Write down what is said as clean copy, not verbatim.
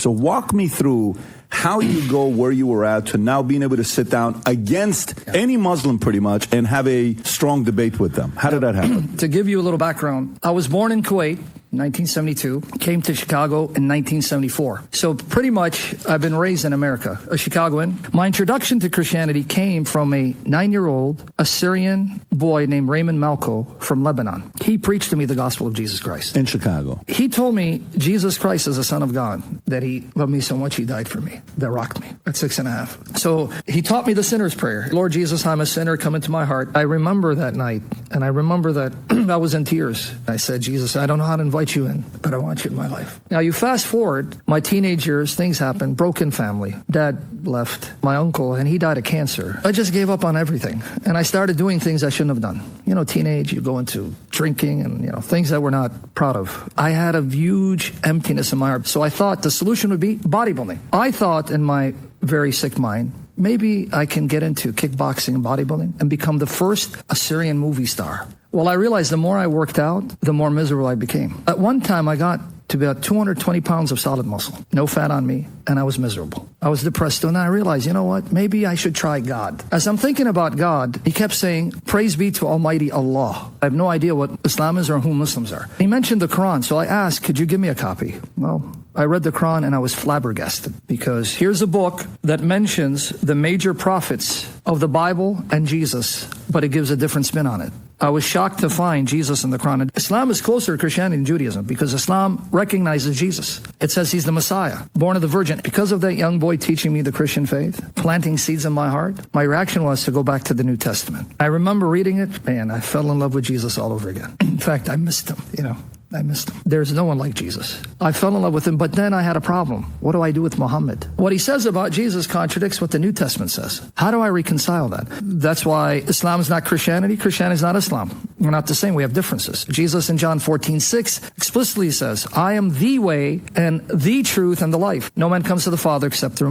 So walk me through how you go where you were at to now being able to sit down against any Muslim pretty much and have a strong debate with them. How did that happen? To give you a little background, I was born in Kuwait, 1972, came to Chicago in 1974. So pretty much I've been raised in America, a Chicagoan. My introduction to Christianity came from a 9-year-old Assyrian boy named Raymond Malco from Lebanon. He preached to me the gospel of Jesus Christ. In Chicago. He told me Jesus Christ is the Son of God, that he loved me so much he died for me. That rocked me at 6.5. So he taught me the sinner's prayer. Lord Jesus, I'm a sinner, come into my heart. I remember that night, and I remember that I was in tears. I said, Jesus, I don't know how to invite you in, but I want you in my life. Now you fast forward, my teenage years, things happened, broken family. Dad left, my uncle, and he died of cancer. I just gave up on everything, and I started doing things I shouldn't have done. You know, teenage, you go into drinking and, things that we're not proud of. I had a huge emptiness in my heart, so I thought the solution would be bodybuilding. I thought in my very sick mind, maybe I can get into kickboxing and bodybuilding and become the first Assyrian movie star. Well, I realized the more I worked out, the more miserable I became. At one time, I got to about 220 pounds of solid muscle, no fat on me, and I was miserable. I was depressed, and I realized, you know what, maybe I should try God. As I'm thinking about God, he kept saying, praise be to Almighty Allah. I have no idea what Islam is or who Muslims are. He mentioned the Quran, so I asked, could you give me a copy? Well, I read the Quran and I was flabbergasted, because here's a book that mentions the major prophets of the Bible and Jesus, but it gives a different spin on it. I was shocked to find Jesus in the Quran. Islam is closer to Christianity than Judaism because Islam recognizes Jesus. It says he's the Messiah, born of the Virgin. Because of that young boy teaching me the Christian faith, planting seeds in my heart, my reaction was to go back to the New Testament. I remember reading it, and I fell in love with Jesus all over again. In fact, I missed him, I missed him. There's no one like Jesus. I fell in love with him, but then I had a problem. What do I do with Muhammad? What he says about Jesus contradicts what the New Testament says. How do I reconcile that? That's why Islam is not Christianity. Christianity is not Islam. We're not the same. We have differences. Jesus in John 14:6 explicitly says, I am the way and the truth and the life. No man comes to the Father except through me.